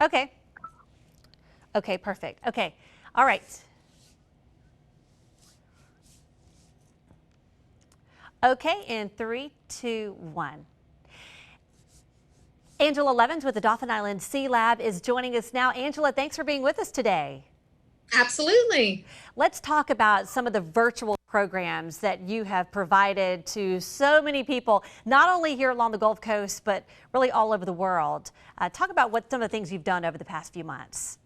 Okay. Okay, perfect. Okay. All right. Okay, in 3, 2, 1. Angela Levens with the Dauphin Island Sea Lab is joining us now. Angela, thanks for being with us today. Absolutely. Let's talk about some of the virtual programs that you have provided to so many people, not only here along the Gulf Coast, but really all over the world. Talk about what some of the things you've done over the past few months.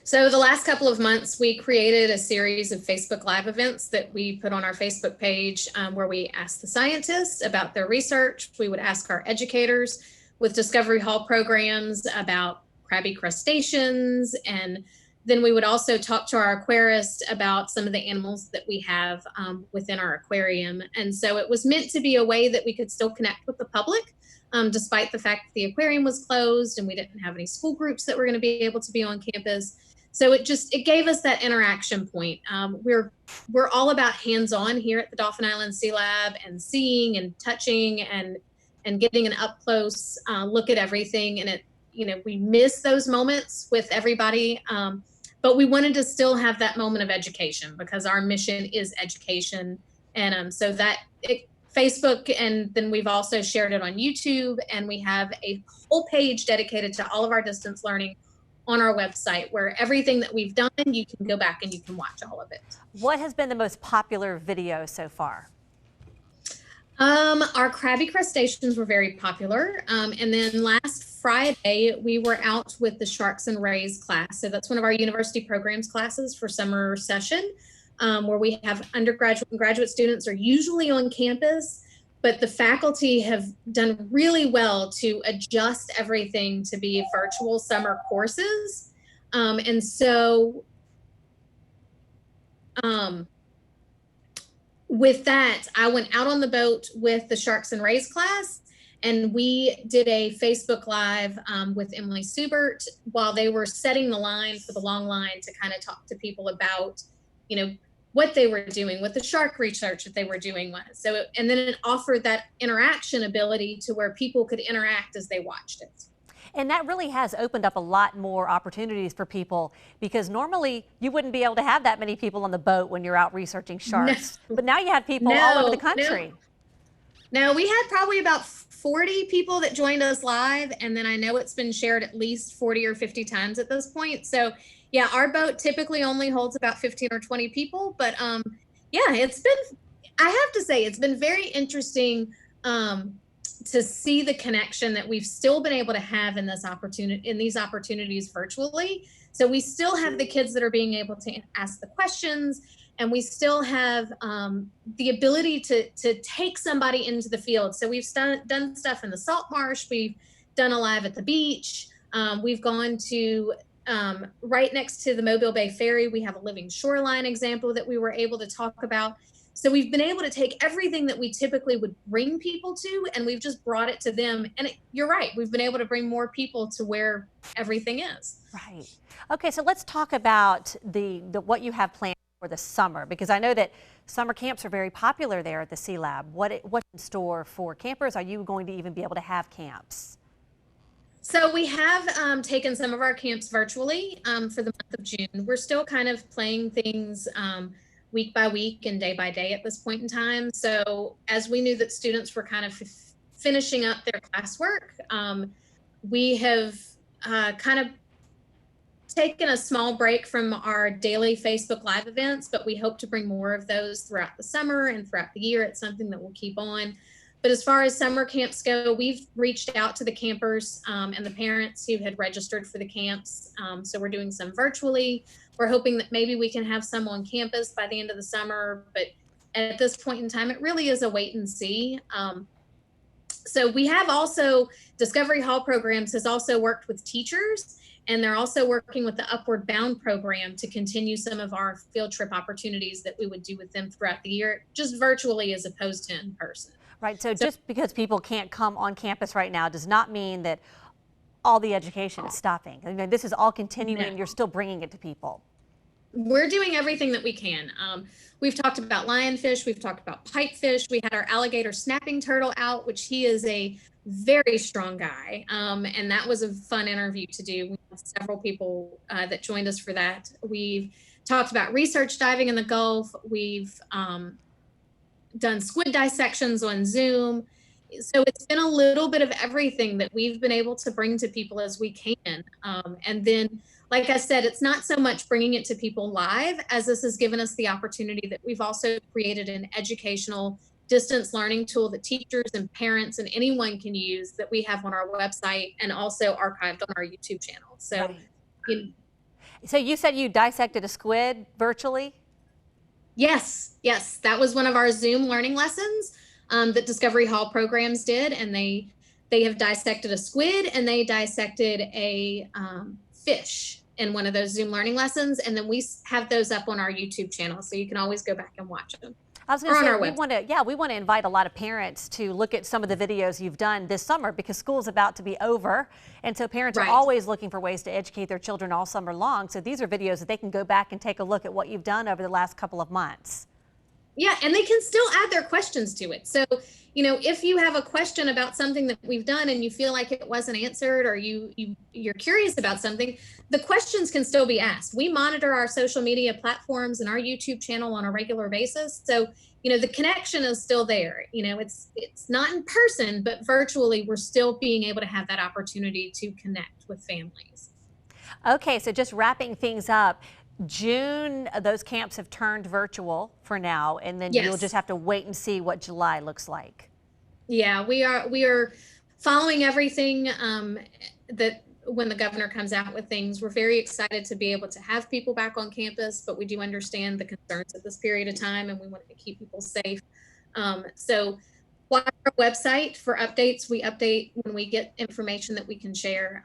So the last couple of months, we created a series of Facebook Live events that we put on our Facebook page where we asked the scientists about their research. We would ask our educators with Discovery Hall programs about crabby crustaceans, and then we would also talk to our aquarist about some of the animals that we have within our aquarium. And so it was meant to be a way that we could still connect with the public, despite the fact that the aquarium was closed and we didn't have any school groups that were going to be able to be on campus. So it gave us that interaction point. We're all about hands-on here at the Dauphin Island Sea Lab, and seeing and touching and getting an up close look at everything. And we miss those moments with everybody, but we wanted to still have that moment of education because our mission is education. And so that Facebook, and then we've also shared it on YouTube, and we have a whole page dedicated to all of our distance learning on our website, where everything that we've done, you can go back and you can watch all of it. What has been the most popular video so far? Our crabby crustaceans were very popular. And then last Friday, we were out with the Sharks and Rays class. So that's one of our university programs classes for summer session, where we have undergraduate and graduate students are usually on campus, but the faculty have done really well to adjust everything to be virtual summer courses. And so with that, I went out on the boat with the Sharks and Rays class, and we did a Facebook Live with Emily Subert while they were setting the line for the long line to kind of talk to people about, what they were doing, what the shark research that they were doing was. So, and then it offered that interaction ability to where people could interact as they watched it. And that really has opened up a lot more opportunities for people, because normally you wouldn't be able to have that many people on the boat when you're out researching sharks. No. But now you have people all over the country. No, we had probably about 40 people that joined us live. And then I know it's been shared at least 40 or 50 times at this point. So yeah, our boat typically only holds about 15 or 20 people. But yeah, I have to say, it's been very interesting to see the connection that we've still been able to have in these opportunities virtually. So we still have the kids that are being able to ask the questions, and we still have the ability to take somebody into the field. So we've done stuff in the salt marsh. We've done a live at the beach. We've gone to right next to the Mobile Bay Ferry. We have a living shoreline example that we were able to talk about. So we've been able to take everything that we typically would bring people to, and we've just brought it to them. And you're right, we've been able to bring more people to where everything is. Right. Okay, so let's talk about the what you have planned for the summer, because I know that summer camps are very popular there at the Sea Lab. What's in store for campers? Are you going to even be able to have camps? So we have taken some of our camps virtually for the month of June. We're still kind of playing things week by week and day by day at this point in time. So as we knew that students were kind of finishing up their classwork, we have kind of taken a small break from our daily Facebook Live events, but we hope to bring more of those throughout the summer and throughout the year. It's something that we'll keep on. But as far as summer camps go, we've reached out to the campers and the parents who had registered for the camps. So we're doing some virtually. We're hoping that maybe we can have some on campus by the end of the summer. But at this point in time, it really is a wait and see. So we have also, Discovery Hall Programs has also worked with teachers, and they're also working with the Upward Bound program to continue some of our field trip opportunities that we would do with them throughout the year, just virtually as opposed to in person. Right, so just because people can't come on campus right now does not mean that all the education is stopping. I mean, this is all continuing, and you're still bringing it to people. We're doing everything that we can. We've talked about lionfish, we've talked about pipefish. We had our alligator snapping turtle out, which he is a very strong guy. And that was a fun interview to do. We had several people that joined us for that. We've talked about research diving in the Gulf. We've done squid dissections on Zoom. So it's been a little bit of everything that we've been able to bring to people as we can. And then, like I said, it's not so much bringing it to people live as this has given us the opportunity that we've also created an educational distance learning tool that teachers and parents and anyone can use that we have on our website and also archived on our YouTube channel. So, right. So you said you dissected a squid virtually? Yes, that was one of our Zoom learning lessons that Discovery Hall programs did, and they have dissected a squid and they dissected a fish in one of those Zoom learning lessons, and then we have those up on our YouTube channel, so you can always go back and watch them. I was going to say, we want to invite a lot of parents to look at some of the videos you've done this summer because school's about to be over. And so parents are always looking for ways to educate their children all summer long. So these are videos that they can go back and take a look at what you've done over the last couple of months. Yeah, and they can still add their questions to it. So, you know, if you have a question about something that we've done and you feel like it wasn't answered, or you're curious about something, the questions can still be asked. We monitor our social media platforms and our YouTube channel on a regular basis. So, you know, the connection is still there. You know, it's not in person, but virtually we're still being able to have that opportunity to connect with families. Okay, so just wrapping things up. June, those camps have turned virtual for now, and then you'll just have to wait and see what July looks like. Yeah, we are following everything that when the governor comes out with things. We're very excited to be able to have people back on campus, but we do understand the concerns at this period of time, and we want to keep people safe. So watch our website for updates. We update when we get information that we can share.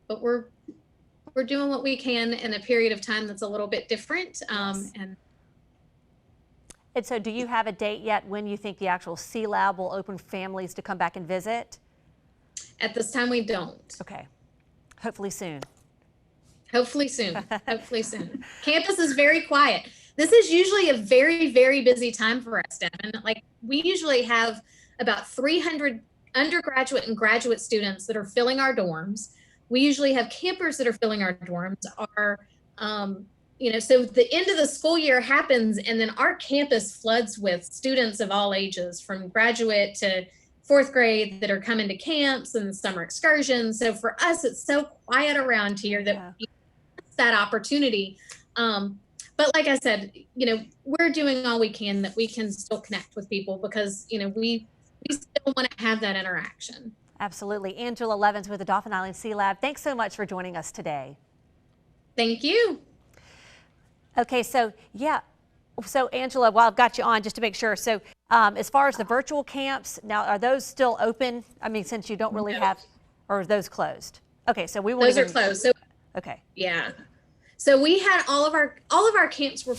But we're doing what we can in a period of time that's a little bit different. And so do you have a date yet when you think the actual Sea Lab will open for families to come back and visit? At this time, we don't. Okay. Hopefully soon. Hopefully soon. Hopefully soon. Campus is very quiet. This is usually a very, very busy time for us, Devin. Like, we usually have about 300 undergraduate and graduate students that are filling our dorms. We usually have campers that are filling our dorms. So the end of the school year happens, and then our campus floods with students of all ages, from graduate to fourth grade, that are coming to camps and summer excursions. So for us, it's so quiet around here that we miss that opportunity. But like I said, you know, we're doing all we can that we can still connect with people because, you know, we still want to have that interaction. Absolutely. Angela Levins with the Dauphin Island Sea Lab. Thanks so much for joining us today. Thank you. Okay, so Angela, while I've got you on, just to make sure, so as far as the virtual camps, now are those still open? I mean, since you don't really have, or are those closed? Okay, so we won't those are closed. So okay, yeah. So we had all of our camps were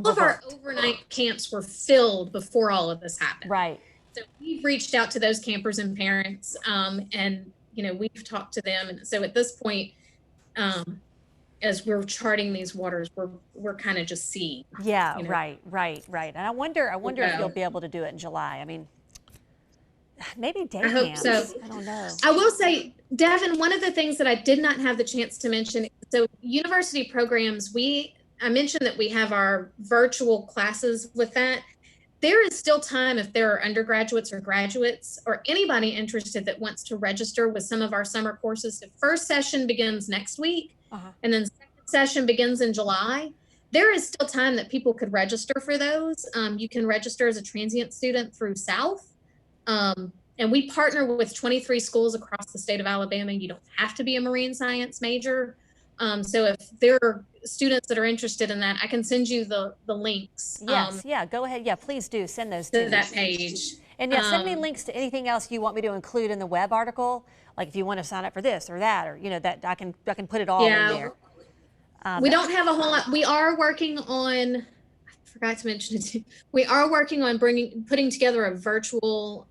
our overnight camps were filled before all of this happened. Right. So we've reached out to those campers and parents, and you know, we've talked to them, and so at this point, as we're charting these waters, we're kind of just seeing. Yeah, you know? Right. And I wonder if you'll be able to do it in July. I mean, maybe day camps. I hope so. I don't know. I will say, Devin, one of the things that I did not have the chance to mention, so university programs, I mentioned that we have our virtual classes with that. There is still time if there are undergraduates or graduates or anybody interested that wants to register with some of our summer courses. The first session begins next week, and then the second session begins in July. There is still time that people could register for those. You can register as a transient student through South. And we partner with 23 schools across the state of Alabama. You don't have to be a marine science major. So if there are students that are interested in that, I can send you the links. Yes, go ahead. Yeah, please do send those to that page. And send me links to anything else you want me to include in the web article. Like if you want to sign up for this or that, or, you know, that I can put it all in there. We don't have a whole lot. We are working on, I forgot to mention it, we are working on putting together a virtual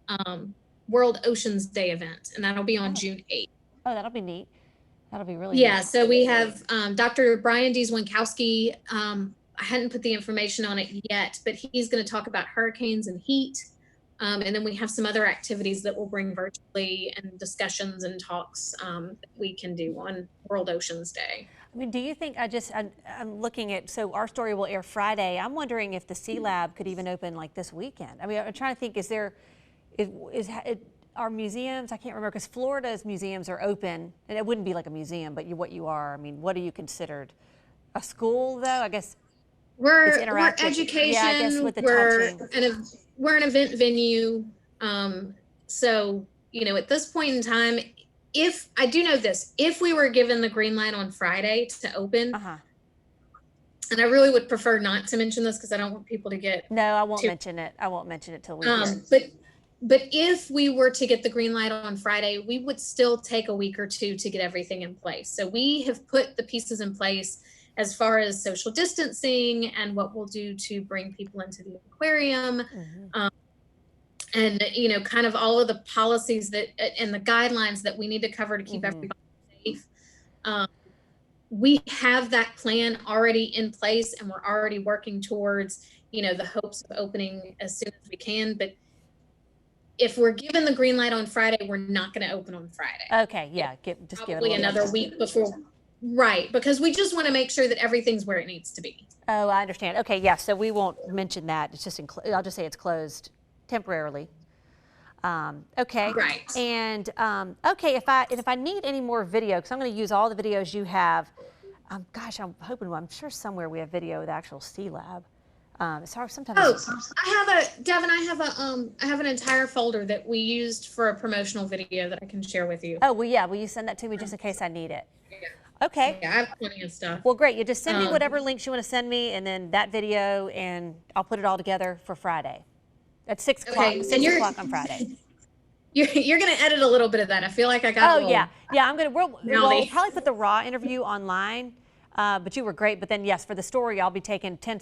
World Oceans Day event, and that'll be on June 8th. Oh, that'll be neat. That'll be really neat. Neat. So we have Dr. Brian Winkowski. I hadn't put the information on it yet, but he's going to talk about hurricanes and heat. And then we have some other activities that we'll bring virtually and discussions and talks that we can do on World Oceans Day. I mean, do you think, I'm looking at, so our story will air Friday. I'm wondering if the Sea Lab could even open like this weekend. I mean, I'm trying to think, are museums, I can't remember, because Florida's museums are open, and it wouldn't be like a museum, but what you are, I mean, what are you considered? A school, though? I guess we're education. Yeah, I guess with the touching. We're an event venue. So, you know, at this point in time, if I do know this, if we were given the green light on Friday to open, and I really would prefer not to mention this because I don't want people to get. No, I won't mention it. I won't mention it till we hear. But if we were to get the green light on Friday, we would still take a week or two to get everything in place. So we have put the pieces in place as far as social distancing and what we'll do to bring people into the aquarium. And, you know, kind of all of the policies that and the guidelines that we need to cover to keep everybody safe. We have that plan already in place, and we're already working towards, you know, the hopes of opening as soon as we can. But if we're given the green light on Friday, we're not going to open on Friday. Okay, yeah, just give it another week before. Right, because we just want to make sure that everything's where it needs to be. Oh, I understand. Okay, yeah, so we won't mention that. It's just, I'll just say it's closed temporarily. Okay. Right. And okay, if I need any more video, because I'm going to use all the videos you have. Gosh, I'm sure somewhere we have video of the actual Sea Lab. It's hard sometimes. Devin, I have an entire folder that we used for a promotional video that I can share with you. Oh, well, yeah. Will you send that to me just in case I need it? Okay. Yeah, I have plenty of stuff. Well, great. You just send me whatever links you want to send me, and then that video, and I'll put it all together for Friday at 6 o'clock. Okay. 6 o'clock on Friday. You're going to edit a little bit of that. I feel like I got. Oh yeah. I'm gonna. We'll probably put the raw interview online. But you were great. But then yes, for the story, I'll be taking 10